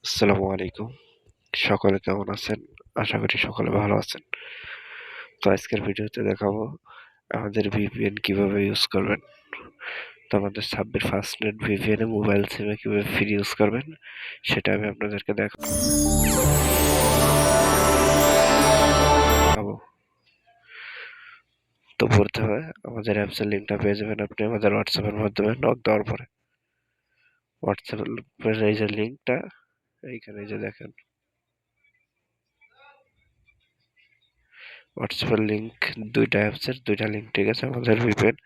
আসসালামু আলাইকুম। সকলে কেমন আছেন? আশা করি সকলে ভালো আছেন। তো আজকের ভিডিওতে দেখাবো আমাদের VPN কিভাবে ইউজ করবেন। তো আমাদের সাব্বির ফাস্টনেট VPN এ মোবাইল সিমে কিভাবে ফ্রি ইউজ করবেন সেটা আমি আপনাদেরকে দেখাবো। তো প্রথমে আমাদের অ্যাপসের লিঙ্কটা পেয়ে যাবেন আপনি আমাদের হোয়াটসঅ্যাপের মাধ্যমে নক দেওয়ার পরে। হোয়াটসঅ্যাপের এই যে লিঙ্কটা এইখানে এই যে দেখেন হোয়াটসঅ্যাপের লিঙ্ক দুইটা অ্যাপসের দুইটা লিঙ্ক, ঠিক আছে? আমাদের VPN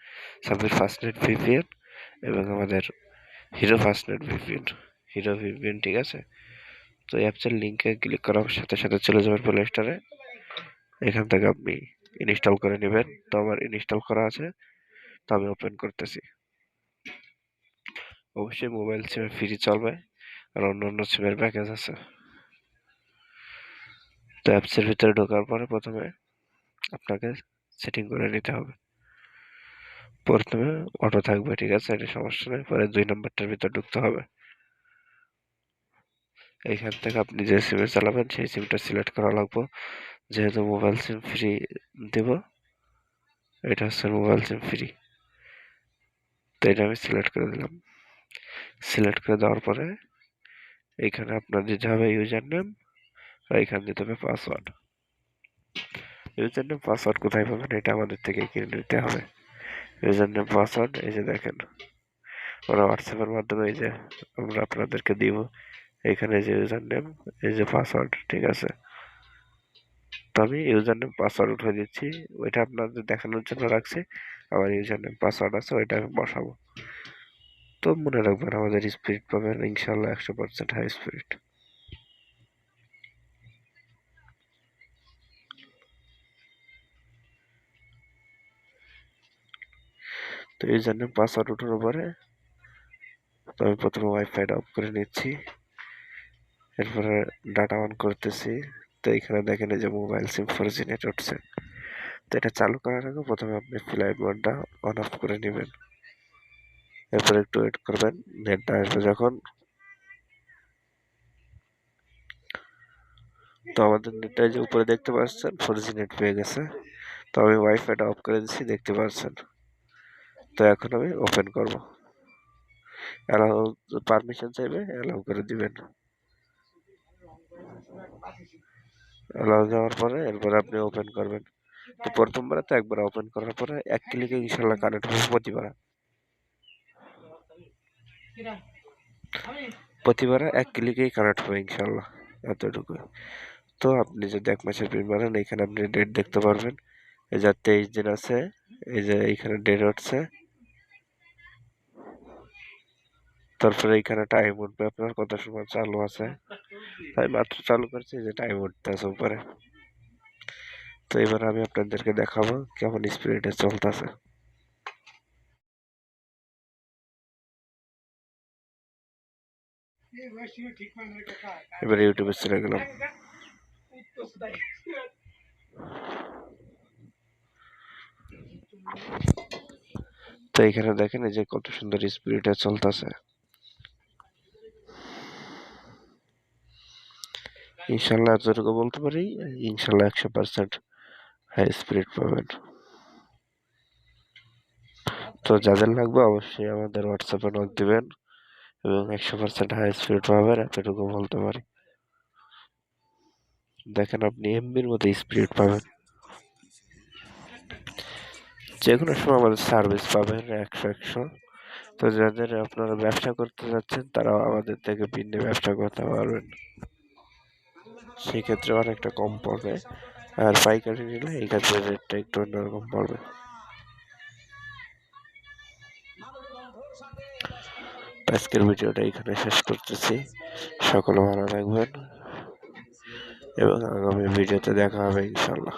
সাব্বির ফাস্টনেট VPN এবং আমাদের হিরো ফাস্টনেট VPN, হিরো VPN, ঠিক আছে? তো অ্যাপসের লিঙ্কে ক্লিক করার সাথে সাথে চলে যাবেন প্লে স্টোরে। এখান থেকে আপনি ইনস্টল করে নেবেন। তো আমার ইনস্টল করা আছে, তো আমি ওপেন করতেছি। অবশ্যই মোবাইল সিমে ফ্রি চলবে, আর অন্য সিমের প্যাকেজ আছে। তো অ্যাপসের ভিতরে ঢোকার পরে প্রথমে আপনাকে সেটিং করে নিতে হবে। প্রথমে অটো থাকবে, ঠিক আছে, এটা সমস্যা নেই। পরে 2 নম্বরটার ভিতর ঢুকতে হবে। এইখান থেকে আপনি যে সিমে চালাবেন সেই সিমটা সিলেক্ট করা লাগবে, যেহেতু মোবাইল সিম ফ্রি দেব। এটা হচ্ছে মোবাইল সিম ফ্রি, তো এটা আমি সিলেক্ট করে দিলাম। সিলেক্ট করে দেওয়ার পরে এইখানে আপনার দিতে হবে ইউজার নেম, আর এইখানে দিতে হবে পাসওয়ার্ড। ইউজার নেম পাসওয়ার্ড কোথায় পাবেন? এটা আমাদের থেকে কিনে নিতে হবে। ইউজার নেম পাসওয়ার্ড এই যে দেখেন, ওরা হোয়াটসঅ্যাপের মাধ্যমে এই যে আমরা আপনাদেরকে দিব। এইখানে যে ইউজার নেম, এই যে পাসওয়ার্ড, ঠিক আছে? তো আমি ইউজার নেম পাসওয়ার্ড উঠে দিচ্ছি, ওইটা আপনাদের দেখানোর জন্য রাখছি। আমার ইউজার নেম পাসওয়ার্ড আছে, ওইটা আমি বসাবো। তো মনে রাখবেন আমাদের স্পিড পাবেন ইনশাল্লাহ 100% হাই স্পিড। তো ইউজার নেম পাসওয়ার্ড উঠানোর পরে তো আমি প্রথমে ওয়াইফাইটা অফ করে নিচ্ছি, এরপরে ডাটা অন করতেছি। তো এখানে দেখেন এই যে মোবাইল সিম 4G নেট উঠছে। তো এটা চালু করার আগে প্রথমে আপনি ফ্লাইট মোডটা অন অফ করে নেবেন। এরপর একটু ওয়েট করবেন, নেটটা আসবে যখন। তো আমাদের নেটটা যে উপরে দেখতে পাচ্ছেন 4G নেট পেয়ে গেছে। তো আমি ওয়াইফাইটা অফ করে দিচ্ছি, দেখতে পাচ্ছেন। তো এখন আমি ওপেন করব। অ্যালাউ পারমিশন চাইবে, অ্যালাউ করে দিবেন। অ্যালাউ দেওয়ার পরে এরপরে আপনি ওপেন করবেন। তো প্রথমবার তো একবার ওপেন করার পরে এক ক্লিকে ইনশাল্লাহ কানেক্ট হবে প্রতিবার এক ক্লিকেই কানেক্ট হবে ইনশাল্লাহ, এতটুকু। তো আপনি যদি 1 মাসের প্রিন্ট বানান, এখানে আপনি ডেট দেখতে পারবেন। এই যে 23 দিন আছে, এই যে এইখানে ডেট হচ্ছে। তারপরে এইখানে টাইম উঠবে আপনার কত সময় চালু আছে। আমি মাত্র চালু করছি, যে টাইম উঠতেছে উপরে। তো এবার আমি আপনাদেরকে দেখাবো কেমন স্পিডে চলতেছে। এবার ইউটিউবে চলে গেলাম। তো এখানে দেখেন এই যে কত সুন্দর স্পিডে চলতেছে। ইনশাল্লাহ এতটুকু বলতে পারি, ইনশাল্লাহ 100% হাই স্পিড পাবেন। তো যাদের লাগবে অবশ্যই আমাদের হোয়াটসঅ্যাপে নক দিবেন, এবং 100% হাই স্পিড পাবেন, এতটুকু বলতে পারি। দেখেন আপনি এমবির মধ্যে স্পিড পাবেন, যে কোনো সময় আমাদের সার্ভিস পাবেন 100। তো যাদের আপনারা ব্যবসা করতে যাচ্ছেন তারাও আমাদের থেকে ভিন্ন ব্যবসা করতে পারবেন, সেক্ষেত্রে অনেকটা কম পড়বে। আর পাইকারি নিলে এই ক্ষেত্রে রেটটা একটু অন্যরকম পড়বে। আজকের ভিডিওটা এখানে শেষ করতেছি। সকলে ভালো থাকবেন, এবং আগামী ভিডিওতে দেখা হবে ইনশাল্লাহ।